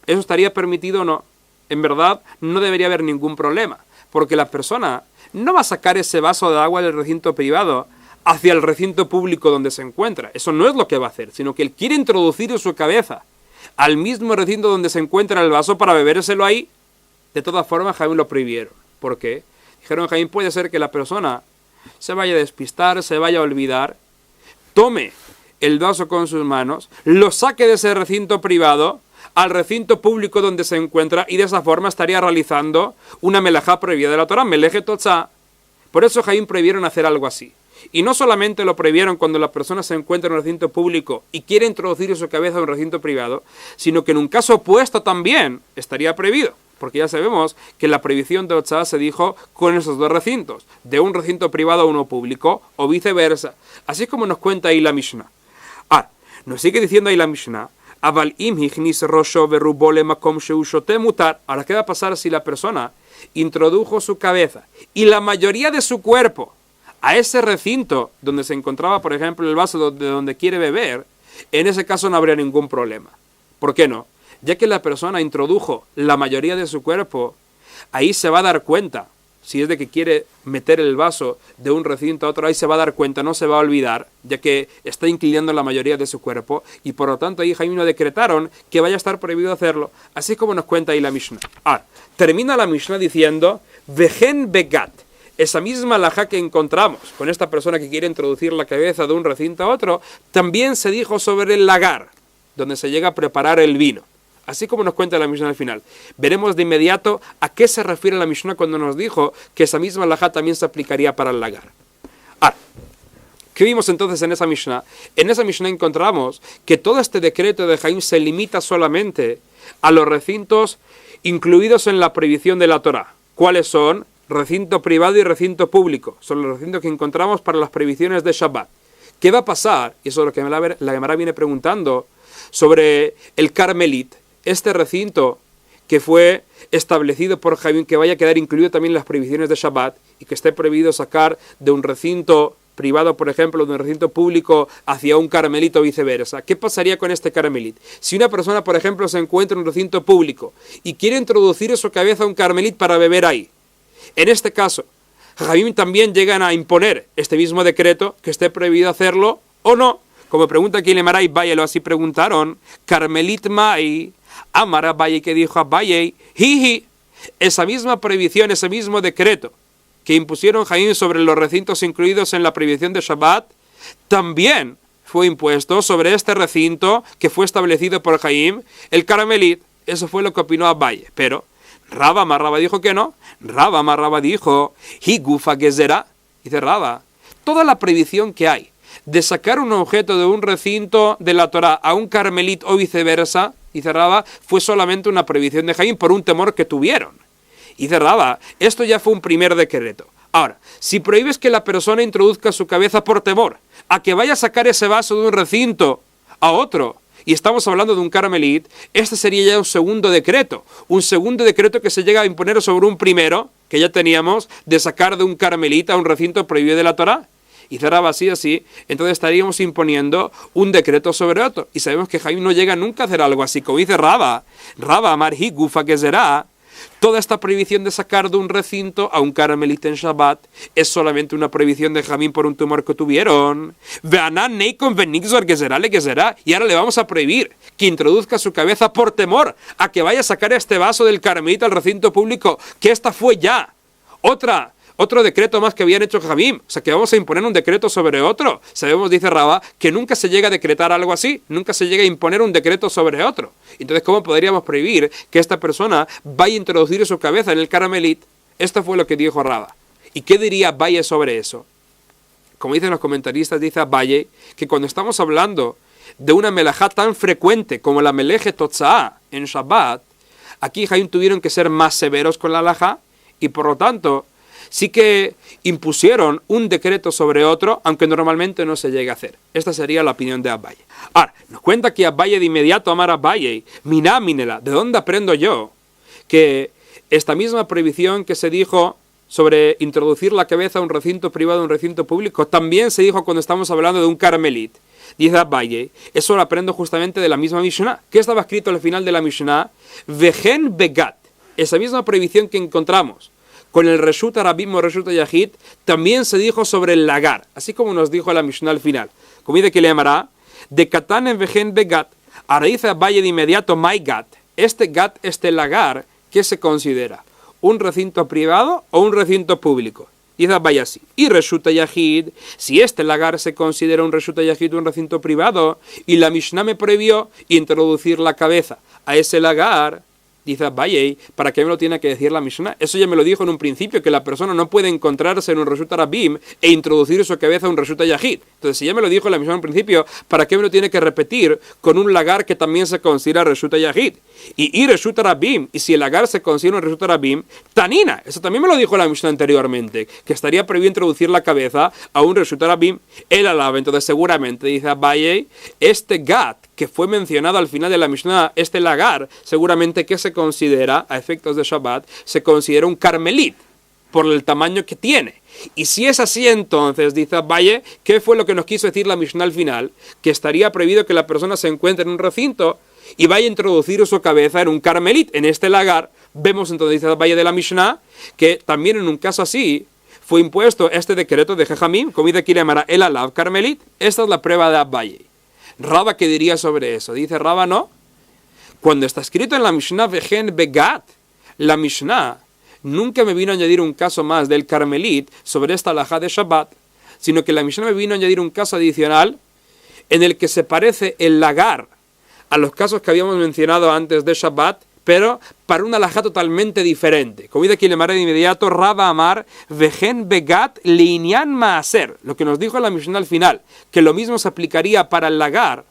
¿Eso estaría permitido o no? En verdad, no debería haber ningún problema, porque la persona no va a sacar ese vaso de agua del recinto privado hacia el recinto público donde se encuentra. Eso no es lo que va a hacer, sino que él quiere introducir su cabeza al mismo recinto donde se encuentra el vaso para bebérselo ahí. De todas formas, Jaime lo prohibieron. ¿Por qué? Dijeron, Jaime, puede ser que la persona se vaya a despistar, se vaya a olvidar, tome el vaso con sus manos, lo saque de ese recinto privado al recinto público donde se encuentra, y de esa forma estaría realizando una melajá prohibida de la Torah, meleje totzá. Por eso Jaim prohibieron hacer algo así. Y no solamente lo prohibieron cuando la persona se encuentra en un recinto público y quiere introducir su cabeza en un recinto privado, sino que en un caso opuesto también estaría prohibido. Porque ya sabemos que la prohibición de Otzá se dijo con esos dos recintos, de un recinto privado a uno público, o viceversa. Así como nos cuenta ahí la Mishnah. Nos sigue diciendo ahí la Mishnah, ahora, ¿qué va a pasar si la persona introdujo su cabeza y la mayoría de su cuerpo a ese recinto donde se encontraba, por ejemplo, el vaso de donde quiere beber? En ese caso no habría ningún problema. ¿Por qué no? Ya que la persona introdujo la mayoría de su cuerpo, ahí se va a dar cuenta. Si es de que quiere meter el vaso de un recinto a otro, ahí se va a dar cuenta, no se va a olvidar, ya que está inclinando la mayoría de su cuerpo, y por lo tanto ahí Jaime decretaron que vaya a estar prohibido hacerlo, así como nos cuenta ahí la Mishnah. Termina la Mishnah diciendo, Vejen Begat, esa misma halajá que encontramos con esta persona que quiere introducir la cabeza de un recinto a otro, también se dijo sobre el lagar, donde se llega a preparar el vino. Así como nos cuenta la Mishnah al final. Veremos de inmediato a qué se refiere la Mishnah cuando nos dijo que esa misma halajá también se aplicaría para el lagar. ¿Qué vimos entonces en esa Mishnah? En esa Mishnah encontramos que todo este decreto de Jaim se limita solamente a los recintos incluidos en la prohibición de la Torah. ¿Cuáles son? Recinto privado y recinto público. Son los recintos que encontramos para las prohibiciones de Shabbat. ¿Qué va a pasar? Y eso es lo que la Gemara viene preguntando sobre el Carmelit. Este recinto que fue establecido por Jaim, que vaya a quedar incluido también en las prohibiciones de Shabbat, y que esté prohibido sacar de un recinto privado, por ejemplo, de un recinto público hacia un carmelito o viceversa. ¿Qué pasaría con este carmelit? Si una persona, por ejemplo, se encuentra en un recinto público y quiere introducir su cabeza a un carmelit para beber ahí, en este caso, Jaim también llegan a imponer este mismo decreto, que esté prohibido hacerlo o no. Como pregunta aquí Lemara y Valle, lo así preguntaron, Carmelit Mai, Amara Valle, que dijo a Valle, Jiji, esa misma prohibición, ese mismo decreto que impusieron Jaim sobre los recintos incluidos en la prohibición de Shabbat, también fue impuesto sobre este recinto que fue establecido por Jaim, el Carmelit. Eso fue lo que opinó Valle, pero Raba Marraba dijo que no. Raba Marraba dijo, Higufa Gezerá, dice Raba, toda la prohibición que hay de sacar un objeto de un recinto de la Torah a un carmelit o viceversa, dice Raba, fue solamente una prohibición de Jaim por un temor que tuvieron. Dice Raba, esto ya fue un primer decreto. Ahora, si prohíbes que la persona introduzca su cabeza por temor a que vaya a sacar ese vaso de un recinto a otro, y estamos hablando de un carmelit, este sería ya un segundo decreto que se llega a imponer sobre un primero, que ya teníamos, de sacar de un carmelit a un recinto prohibido de la Torah. Y cerraba así, entonces estaríamos imponiendo un decreto sobre otro. Y sabemos que Jaim no llega nunca a hacer algo así. Como dice Raba Marhi Gufa que será, Toda esta prohibición de sacar de un recinto a un carmelita en Shabbat es solamente una prohibición de Jamín por un tumor que tuvieron. Veanan Neikon Benixor, que será, y ahora le vamos a prohibir que introduzca su cabeza por temor a que vaya a sacar este vaso del carmelita al recinto público, que esta fue ya otro decreto más que habían hecho Jamim. O sea, que vamos a imponer un decreto sobre otro. Sabemos, dice Rabá, que nunca se llega a decretar algo así, nunca se llega a imponer un decreto sobre otro. Entonces, ¿cómo podríamos prohibir que esta persona vaya a introducir su cabeza en el carmelit? Esto fue lo que dijo Rabá. ¿Y qué diría Abaye sobre eso? Como dicen los comentaristas, dice Abaye que cuando estamos hablando de una melajá tan frecuente como la meleje totzaá en Shabbat, aquí Jamim tuvieron que ser más severos con la halajá y por lo tanto sí que impusieron un decreto sobre otro, aunque normalmente no se llega a hacer. Esta sería la opinión de Abaye. Ahora, nos cuenta que Abaye de inmediato amar a Abaye, miná minela, ¿de dónde aprendo yo que esta misma prohibición que se dijo sobre introducir la cabeza a un recinto privado, a un recinto público, también se dijo cuando estamos hablando de un carmelit? Dice Abaye, eso lo aprendo justamente de la misma Mishnah. ¿Qué estaba escrito al final de la Mishnah? Vejen begat. Esa misma prohibición que encontramos con el Reshut Arabim o Reshut Yahid, también se dijo sobre el lagar, así como nos dijo la Mishnah al final. Como dice que le llamará, de Katan en Vejen Begat. Ahora dice Abaye de inmediato, my gat. Este gat, este lagar, ¿qué se considera? ¿Un recinto privado o un recinto público? Dice Abaye así. Y Reshut Yahid, si este lagar se considera un Reshut Yahid, un recinto privado, y la Mishnah me prohibió introducir la cabeza a ese lagar, dice Abaye, ¿para qué me lo tiene que decir la Mishnah? Eso ya me lo dijo en un principio, que la persona no puede encontrarse en un Reshut Arabim e introducir su cabeza a un Reshut Yahid. Entonces, si ya me lo dijo la Mishnah en un principio, ¿para qué me lo tiene que repetir con un lagar que también se considera Reshut Yahid? Y Reshut Arabim, y si el lagar se considera un Reshut Arabim, Tanina, eso también me lo dijo la Mishnah anteriormente, que estaría prohibido introducir la cabeza a un Reshut Arabim, el alaba. Entonces, seguramente, dice Abaye, este gat que fue mencionado al final de la Mishnah, este lagar, seguramente que se considera, a efectos de Shabbat, se considera un carmelit, por el tamaño que tiene. Y si es así, entonces, dice Abaye, ¿qué fue lo que nos quiso decir la Mishnah al final? Que estaría prohibido que la persona se encuentre en un recinto y vaya a introducir su cabeza en un carmelit, en este lagar. Vemos entonces, dice Abaye de la Mishnah, que también en un caso así fue impuesto este decreto de Jajamim, como dice aquí le llamará el alav carmelit. Esta es la prueba de Abaye. Raba, ¿qué diría sobre eso? Dice Raba, no. Cuando está escrito en la Mishnah Vejen Begat, la Mishnah nunca me vino a añadir un caso más del carmelit sobre esta halajá de Shabbat, sino que la Mishnah me vino a añadir un caso adicional en el que se parece el lagar a los casos que habíamos mencionado antes de Shabbat, pero para una halajá totalmente diferente. Como dice aquí le llamaré de inmediato, Raba Amar, Vejen Begat Leinian Maaser. Lo que nos dijo la Mishnah al final, que lo mismo se aplicaría para el lagar,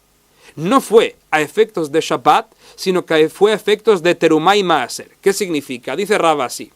no fue a efectos de Shabbat, sino que fue a efectos de Terumá y Maaser. ¿Qué significa? Dice Raba así.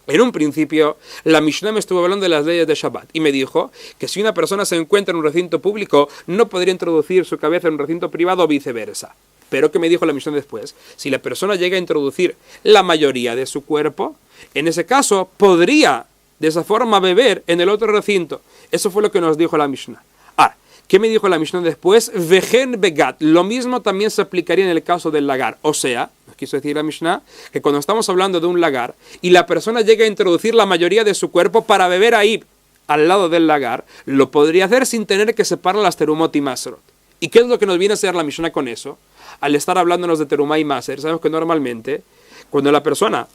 En un principio, la Mishnah me estuvo hablando de las leyes de Shabbat y me dijo que si una persona se encuentra en un recinto público, no podría introducir su cabeza en un recinto privado o viceversa. Pero ¿qué me dijo la Mishnah después? Si la persona llega a introducir la mayoría de su cuerpo, en ese caso podría de esa forma beber en el otro recinto. Eso fue lo que nos dijo la Mishnah. Ahora, ¿qué me dijo la Mishnah después? Vejen begat. Lo mismo también se aplicaría en el caso del lagar. O sea, nos quiso decir la Mishnah que cuando estamos hablando de un lagar y la persona llega a introducir la mayoría de su cuerpo para beber ahí, al lado del lagar, lo podría hacer sin tener que separar las terumot y masrot. ¿Y qué es lo que nos viene a hacer la Mishnah con eso? Al estar hablándonos de terumá y maser, sabemos que normalmente, cuando la persona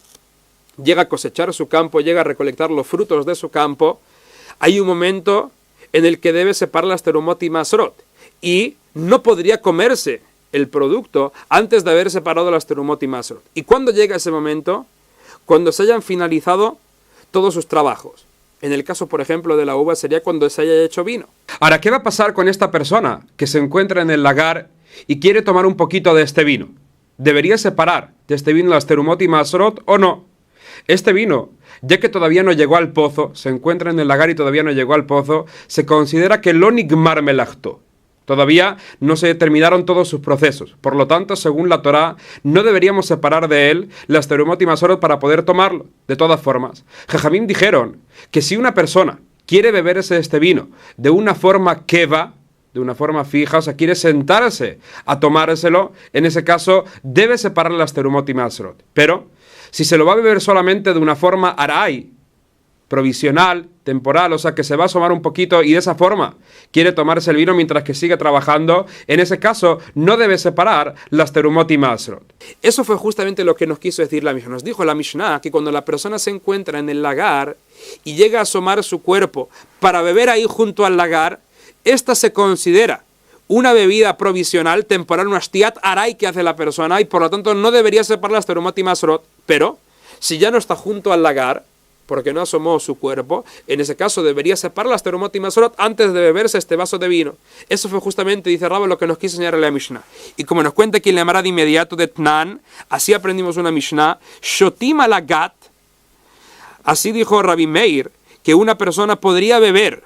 llega a cosechar su campo, llega a recolectar los frutos de su campo, hay un momento en el que debe separar las terumot y masrot, y no podría comerse el producto antes de haber separado las terumot y masrot. ¿Y cuándo llega ese momento? Cuando se hayan finalizado todos sus trabajos. En el caso, por ejemplo, de la uva sería cuando se haya hecho vino. Ahora, ¿qué va a pasar con esta persona que se encuentra en el lagar y quiere tomar un poquito de este vino? ¿Debería separar de este vino las terumot y masrot o no? Este vino, ya que todavía no llegó al pozo, se encuentra en el lagar y todavía no llegó al pozo, se considera que lo nigmar melachto. Todavía no se terminaron todos sus procesos. Por lo tanto, según la Torá, no deberíamos separar de él las terumot y masrot para poder tomarlo. De todas formas, Jajamim dijeron que si una persona quiere beberse este vino de una forma keva, de una forma fija, o sea, quiere sentarse a tomárselo, en ese caso debe separar las terumot y masrot. Pero Si se lo va a beber solamente de una forma aray, provisional, temporal, o sea que se va a asomar un poquito y de esa forma quiere tomarse el vino mientras que sigue trabajando, en ese caso no debe separar las terumot y masrot. Eso fue justamente lo que nos quiso decir la Mishnah. Nos dijo la Mishnah que cuando la persona se encuentra en el lagar y llega a asomar su cuerpo para beber ahí junto al lagar, esta se considera una bebida provisional, temporal, una shtiat aray que hace la persona y por lo tanto no debería separar las terumot y masrot, pero si ya no está junto al lagar, porque no asomó su cuerpo, en ese caso debería separar las terumot y masrot antes de beberse este vaso de vino. Eso fue justamente, dice Rabba, lo que nos quiso enseñar la Mishnah. Y como nos cuenta aquí en la Gemara de inmediato de Tnan, así aprendimos una Mishnah, Shotim alagat, así dijo Rabbi Meir, que una persona podría beber,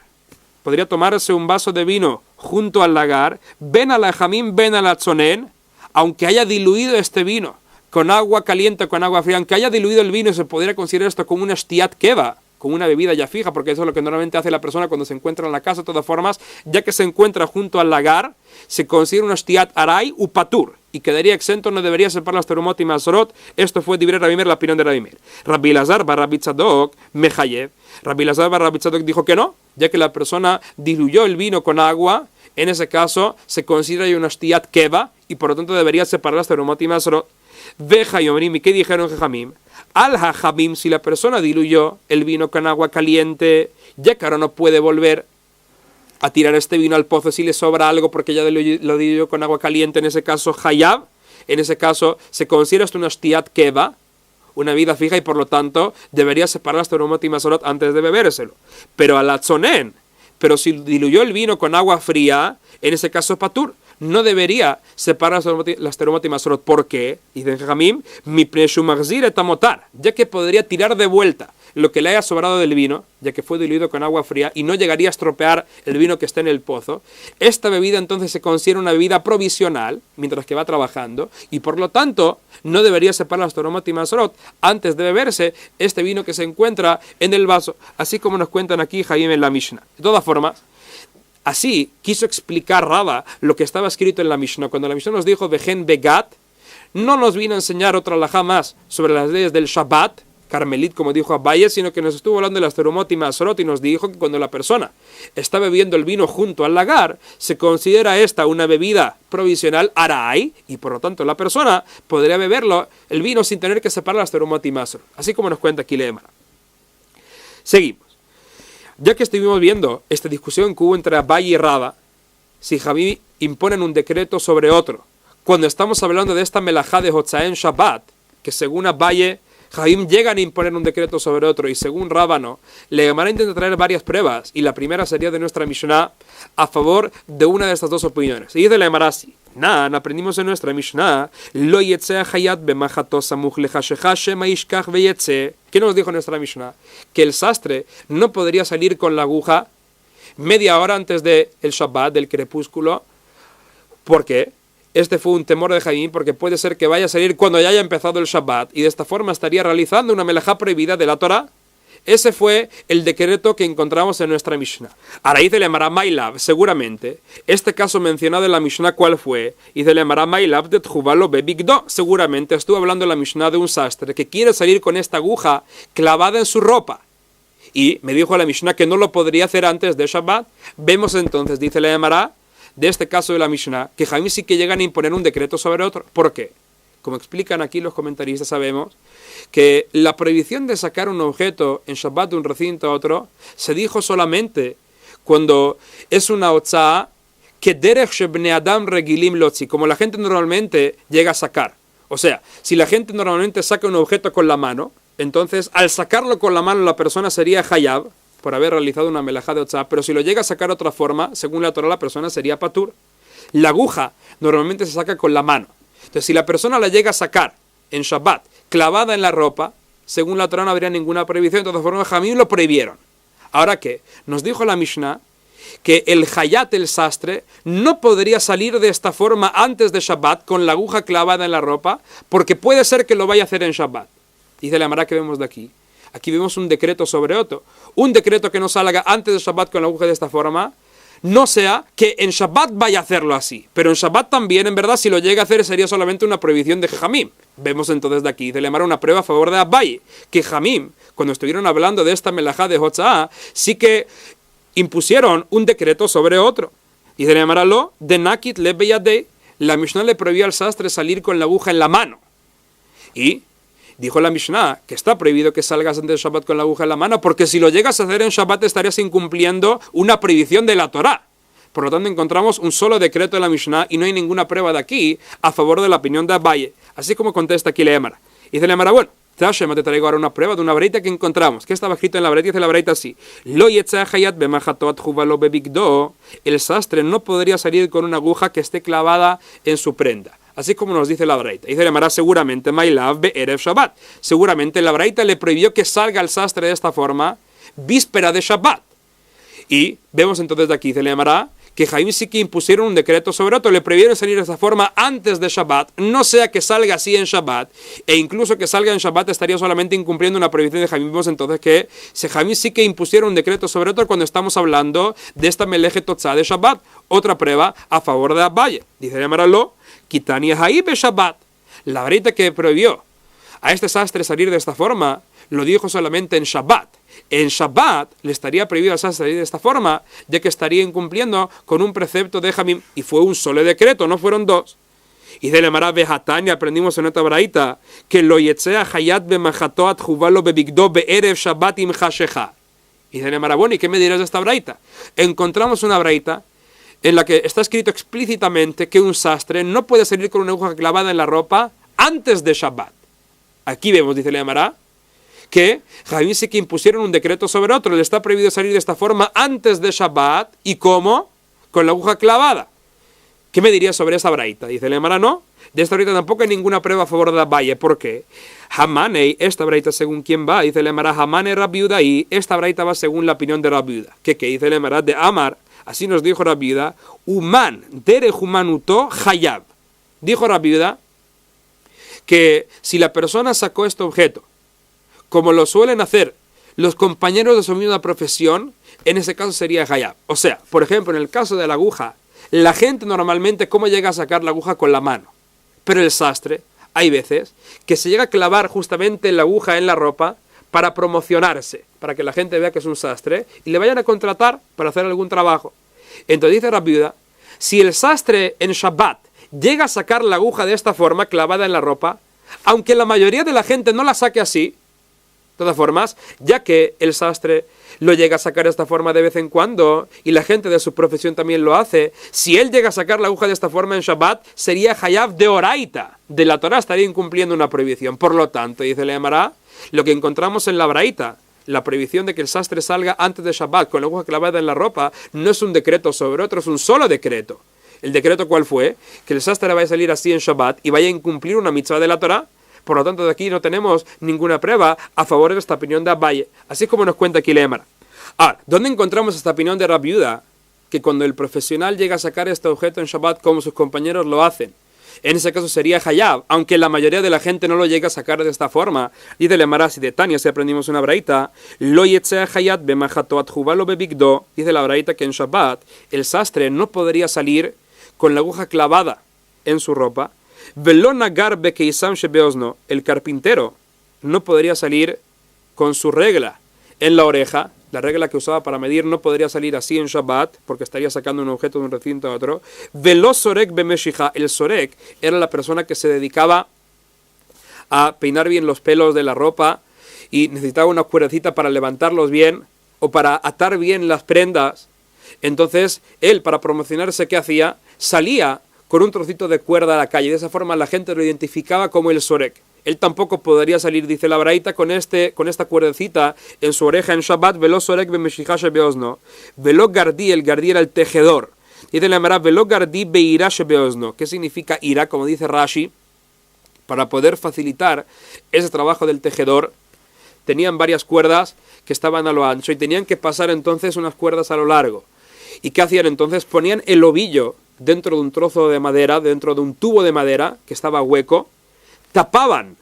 podría tomarse un vaso de vino junto al lagar, ben al jamim, ben al atzonen, aunque haya diluido este vino con agua caliente, con agua fría, aunque haya diluido el vino, se podría considerar esto como una shtiat keva, como una bebida ya fija, porque eso es lo que normalmente hace la persona cuando se encuentra en la casa. De todas formas, ya que se encuentra junto al lagar, se considera una shtiat aray u patur, y quedaría exento, no debería separar las terumot y masrot. Esto fue Divrei Rabbi Meir, la opinión de Rabbi Meir. Rabbi Elazar bar Rabbi Tzadok mechayev. Rabbi Elazar bar Rabbi Tzadok dijo que no, ya que la persona diluyó el vino con agua, en ese caso se considera una shtiat keva, y por lo tanto debería separar las terumot y masrot. Veja y Omrim, ¿y qué dijeron Jajamim? Al Jajamim, si la persona diluyó el vino con agua caliente, ya que ahora no puede volver a tirar este vino al pozo si le sobra algo porque ya lo diluyó con agua caliente, en ese caso Hayab, en ese caso se considera esto una shtiat keva, una bebida fija, y por lo tanto debería separar las terumot y masrot antes de bebérselo. Pero al atzonen, pero si diluyó el vino con agua fría, en ese caso patur, no debería separar las terumot y masrot. ¿Por qué? Dice Jajamim, mipnei shu machzir et hamotar, ya que podría tirar de vuelta lo que le haya sobrado del vino, ya que fue diluido con agua fría, y no llegaría a estropear el vino que está en el pozo. Esta bebida entonces se considera una bebida provisional, mientras que va trabajando, y por lo tanto no debería separar las terumot y masrot antes de beberse este vino que se encuentra en el vaso, así como nos cuentan aquí Jajamim en la Mishnah. De todas formas, así quiso explicar Rabba lo que estaba escrito en la Mishnah. Cuando la Mishnah nos dijo Vejen Begat, no nos vino a enseñar otra halajá más sobre las leyes del Shabbat, Carmelit, como dijo Abaye, sino que nos estuvo hablando de las terumot y masrot y nos dijo que cuando la persona está bebiendo el vino junto al lagar, se considera esta una bebida provisional aray, y por lo tanto la persona podría beberlo, el vino, sin tener que separar las terumot y masrot, así como nos cuenta aquí la Gemara. Seguimos. Ya que estuvimos viendo esta discusión que hubo entre Abaye y Rabba, si Jajamim imponen un decreto sobre otro, cuando estamos hablando de esta melajá de Hotzaen Shabbat, que según Abaye, Jajamim llegan a imponer un decreto sobre otro, y según Rabba no, la Gemara intenta traer varias pruebas, y la primera sería de nuestra Mishnah a favor de una de estas dos opiniones. Y dice la Gemara así: Nan, aprendimos en nuestra Mishnah, lo yetzeh hayat bemachato samuch lechashecha shema yishkach veyetzeh. ¿Qué nos dijo nuestra Mishnah? Que el sastre no podría salir con la aguja media hora antes del Shabbat, del crepúsculo. ¿Por qué? Este fue un temor de Jajamim, porque puede ser que vaya a salir cuando ya haya empezado el Shabbat, y de esta forma estaría realizando una melajá prohibida de la Torah. Ese fue el decreto que encontramos en nuestra Mishnah. Ahora dice la Gemara Mailav, seguramente, este caso mencionado en la Mishnah, ¿cuál fue? Dice la Gemara Mailav de Tjubalo bebigdo. Seguramente estuvo hablando en la Mishnah de un sastre que quiere salir con esta aguja clavada en su ropa. Y me dijo la Mishnah que no lo podría hacer antes de Shabbat. Vemos entonces, dice la Gemara, de este caso de la Mishnah, que Jajamim sí que llegan a imponer un decreto sobre otro. ¿Por qué? Como explican aquí los comentaristas, sabemos que la prohibición de sacar un objeto en Shabbat de un recinto a otro se dijo solamente cuando es una otzá que derech shebnei adam regilim lotzi, como la gente normalmente llega a sacar. O sea, si la gente normalmente saca un objeto con la mano, entonces al sacarlo con la mano la persona sería hayab, por haber realizado una melajá de otzá, pero si lo llega a sacar de otra forma, según la Torah, la persona sería patur. La aguja normalmente se saca con la mano. Entonces, si la persona la llega a sacar en Shabbat, clavada en la ropa, según la Torah no habría ninguna prohibición. De todas formas, Jajamim lo prohibieron. Ahora que nos dijo la Mishnah que el hayat, el sastre, no podría salir de esta forma antes de Shabbat con la aguja clavada en la ropa, porque puede ser que lo vaya a hacer en Shabbat. Dice la Gemara que vemos de aquí. Aquí vemos un decreto sobre otro. Un decreto que no salga antes de Shabbat con la aguja de esta forma no sea que en Shabbat vaya a hacerlo así. Pero en Shabbat también, en verdad, si lo llega a hacer sería solamente una prohibición de Jamim. Vemos entonces de aquí, de Lemara una prueba a favor de Abaye, que Jamim, cuando estuvieron hablando de esta melajá de Hotzá, sí que impusieron un decreto sobre otro. Y de Lemara lo, de Nakit le beyadei, la Mishnah le prohibió al sastre salir con la aguja en la mano. Y dijo la Mishnah que está prohibido que salgas antes de Shabbat con la aguja en la mano, porque si lo llegas a hacer en Shabbat estarías incumpliendo una prohibición de la Torá. Por lo tanto, encontramos un solo decreto de la Mishnah y no hay ninguna prueba de aquí a favor de la opinión de Abaye. Así como contesta aquí Lemara. Y dice Lemara, bueno, te traigo ahora una prueba de una breita que encontramos. ¿Qué estaba escrito en la breita? Dice la breita así. El sastre no podría salir con una aguja que esté clavada en su prenda. Así como nos dice la braita. Dice Lemara, seguramente Mailav be'erev Shabbat. Seguramente la braita le prohibió que salga el sastre de esta forma víspera de Shabbat. Y vemos entonces de aquí, dice Lemara, que Jaim sí que impusieron un decreto sobre otro, le prohibieron salir de esta forma antes de Shabbat, no sea que salga así en Shabbat, e incluso que salga en Shabbat estaría solamente incumpliendo una prohibición de Jaim. Vemos entonces que Jaim sí que impusieron un decreto sobre otro cuando estamos hablando de esta meleje totzá de Shabbat. Otra prueba a favor de Abaye. Dice Lemara lo, Kitani Haib Shabbat. La breita que prohibió a este sastre salir de esta forma, lo dijo solamente en Shabbat. En Shabbat le estaría prohibido al sastre salir de esta forma, ya que estaría incumpliendo con un precepto de Jamim, y fue un solo decreto, no fueron dos. Y de Lemara Behatani aprendimos en esta braita que lo yetzea hayat bemachatoat juvalo bebigdo beerev Shabbat im hashecha. Y de Lemara, bueno, ¿y qué me dirás de esta braita? Encontramos una braita en la que está escrito explícitamente que un sastre no puede salir con una aguja clavada en la ropa antes de Shabbat. Aquí vemos, dice Lemara, que Jamim sí que impusieron un decreto sobre otro, le está prohibido salir de esta forma antes de Shabbat, ¿y cómo? Con la aguja clavada. ¿Qué me dirías sobre esa braita? Dice Lemara, no, de esta braita tampoco hay ninguna prueba a favor de Abaye. ¿Por qué? Hamanei, esta braita según quién va, dice Lemara, Hamanei Rabiuda, y esta braita va según la opinión de Rabiuda. ¿Qué dice Lemara? De Amar, así nos dijo Rabiuda, Uman dere humanuto hayab. Dijo Rabiuda que si la persona sacó este objeto, como lo suelen hacer los compañeros de su misma profesión, en ese caso sería hayab. O sea, por ejemplo, en el caso de la aguja, la gente normalmente, ¿cómo llega a sacar la aguja? Con la mano. Pero el sastre, hay veces que se llega a clavar justamente la aguja en la ropa para promocionarse, para que la gente vea que es un sastre y le vayan a contratar para hacer algún trabajo. Entonces dice Rabiuda, si el sastre en Shabbat llega a sacar la aguja de esta forma, clavada en la ropa, aunque la mayoría de la gente no la saque así, de todas formas, ya que el sastre lo llega a sacar de esta forma de vez en cuando, y la gente de su profesión también lo hace, si él llega a sacar la aguja de esta forma en Shabbat, sería hayab de oraita, de la Torá, estaría incumpliendo una prohibición. Por lo tanto, dice la Emara, lo que encontramos en la braita, la prohibición de que el sastre salga antes de Shabbat con la aguja clavada en la ropa, no es un decreto sobre otro, es un solo decreto. ¿El decreto cuál fue? Que el sastre vaya a salir así en Shabbat y vaya a incumplir una mitzvah de la Torá. Por lo tanto, de aquí no tenemos ninguna prueba a favor de esta opinión de Abaye, así como nos cuenta aquí la Emara. Ahora, ¿dónde encontramos esta opinión de Rabiuda? Que cuando el profesional llega a sacar este objeto en Shabbat como sus compañeros lo hacen, en ese caso sería hayab, aunque la mayoría de la gente no lo llega a sacar de esta forma. Y de Lemara, si de Tania, si aprendimos una braita, lo yetzea hayat bemachatoat juvalo bebigdo, dice la braita que en Shabbat el sastre no podría salir con la aguja clavada en su ropa. Velonagar bekeisam shebeosno, el carpintero no podría salir con su regla en la oreja. La regla que usaba para medir no podría salir así en Shabbat, porque estaría sacando un objeto de un recinto a otro. Velo sorek bemeshija, el sorek era la persona que se dedicaba a peinar bien los pelos de la ropa y necesitaba una cuerdecita para levantarlos bien o para atar bien las prendas. Entonces, él, para promocionarse, ¿qué hacía? Salía con un trocito de cuerda a la calle. De esa forma la gente lo identificaba como el sorek. Él tampoco podría salir, dice la braita, con esta cuerdecita en su oreja en Shabbat. Velo sorek bemeshija shebeosno. Velo gardí, el gardí era el tejedor. Dice la Emara, velo gardí beirá shebeosno. ¿Qué significa irá? Como dice Rashi, para poder facilitar ese trabajo del tejedor, tenían varias cuerdas que estaban a lo ancho y tenían que pasar entonces unas cuerdas a lo largo. ¿Y qué hacían entonces? Ponían el ovillo dentro de un trozo de madera, dentro de un tubo de madera que estaba hueco, tapaban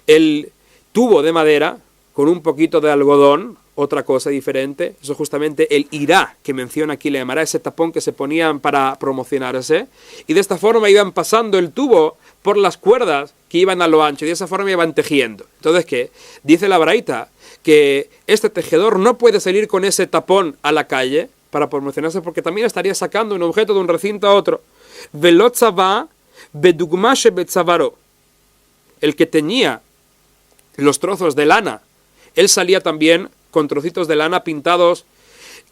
el tubo de madera con un poquito de algodón otra cosa diferente. Eso es justamente el irá que menciona aquí la Gemara, ese tapón que se ponían para promocionarse. Y de esta forma iban pasando el tubo por las cuerdas que iban a lo ancho. Y de esa forma iban tejiendo. Entonces, ¿qué? Dice la Braita que este tejedor no puede salir con ese tapón a la calle para promocionarse porque también estaría sacando un objeto de un recinto a otro. Velotzava bedugmashe betzavaro. El que teñía los trozos de lana, él salía también con trocitos de lana pintados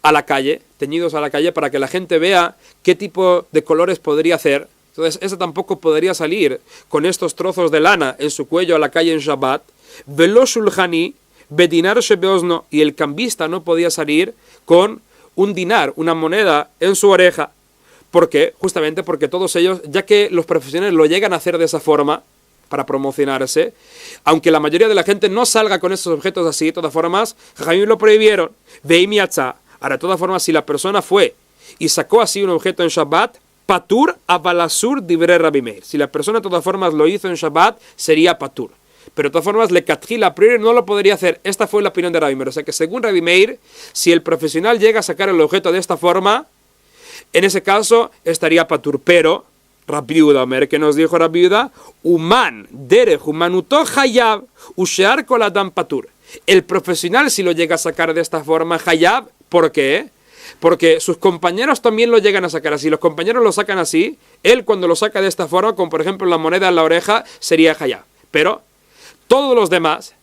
a la calle, teñidos a la calle, para que la gente vea qué tipo de colores podría hacer. Entonces, ese tampoco podría salir con estos trozos de lana en su cuello a la calle en Shabbat. Velo shulhani bedinar shebeozno, y el cambista no podía salir con un dinar, una moneda en su oreja. ¿Por qué? Justamente porque todos ellos, ya que los profesionales lo llegan a hacer de esa forma, para promocionarse, aunque la mayoría de la gente no salga con esos objetos así, de todas formas, Jajamim lo prohibieron. Veimiatza. Ahora, de todas formas, si la persona fue y sacó así un objeto en Shabbat, patur avalasur dibre Rabbi Meir. Si la persona de todas formas lo hizo en Shabbat, sería patur. Pero de todas formas, le catjila a priori no lo podría hacer. Esta fue la opinión de Rabbi Meir. O sea que según Rabbi Meir, si el profesional llega a sacar el objeto de esta forma, en ese caso estaría patur. Pero Rabbi Yehuda Omer, que nos dijo Rabbi Yehuda, Uman, derech, humanuto hayab, ushear kol adam patur. El profesional si lo llega a sacar de esta forma, hayab, ¿por qué? Porque sus compañeros también lo llegan a sacar así. Los compañeros lo sacan así, él cuando lo saca de esta forma, como por ejemplo la moneda en la oreja, sería hayab. Pero todos los demás,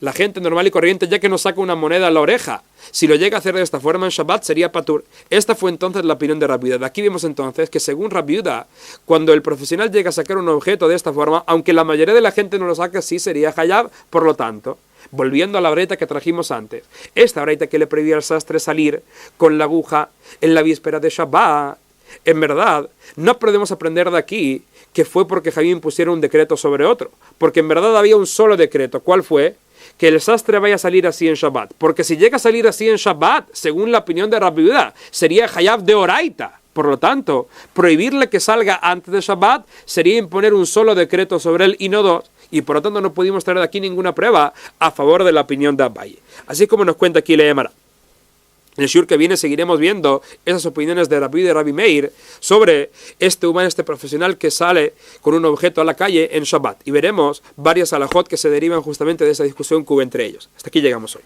la gente normal y corriente, ya que no saca una moneda en la oreja, si lo llega a hacer de esta forma en Shabbat sería patur. Esta fue entonces la opinión de Rabbi Yehuda. De aquí vemos entonces que según Rabbi Yehuda, cuando el profesional llega a sacar un objeto de esta forma, aunque la mayoría de la gente no lo saca, sí sería hayab. Por lo tanto, volviendo a la breita que trajimos antes, esta breita que le prohibía al sastre salir con la aguja en la víspera de Shabbat, en verdad, no podemos aprender de aquí que fue porque Jajamim pusieron un decreto sobre otro, porque en verdad había un solo decreto. ¿Cuál fue? Que el sastre vaya a salir así en Shabbat. Porque si llega a salir así en Shabbat, según la opinión de Rabbi Yehuda, sería hayab de oraita. Por lo tanto, prohibirle que salga antes de Shabbat sería imponer un solo decreto sobre él y no dos. Y por lo tanto no pudimos traer de aquí ninguna prueba a favor de la opinión de Abaye. Así como nos cuenta aquí la Gemara. En el shiur que viene seguiremos viendo esas opiniones de Rabbi Yehuda y Rabbi Meir sobre este humano, este profesional que sale con un objeto a la calle en Shabbat. Y veremos varias alajot que se derivan justamente de esa discusión que hubo entre ellos. Hasta aquí llegamos hoy.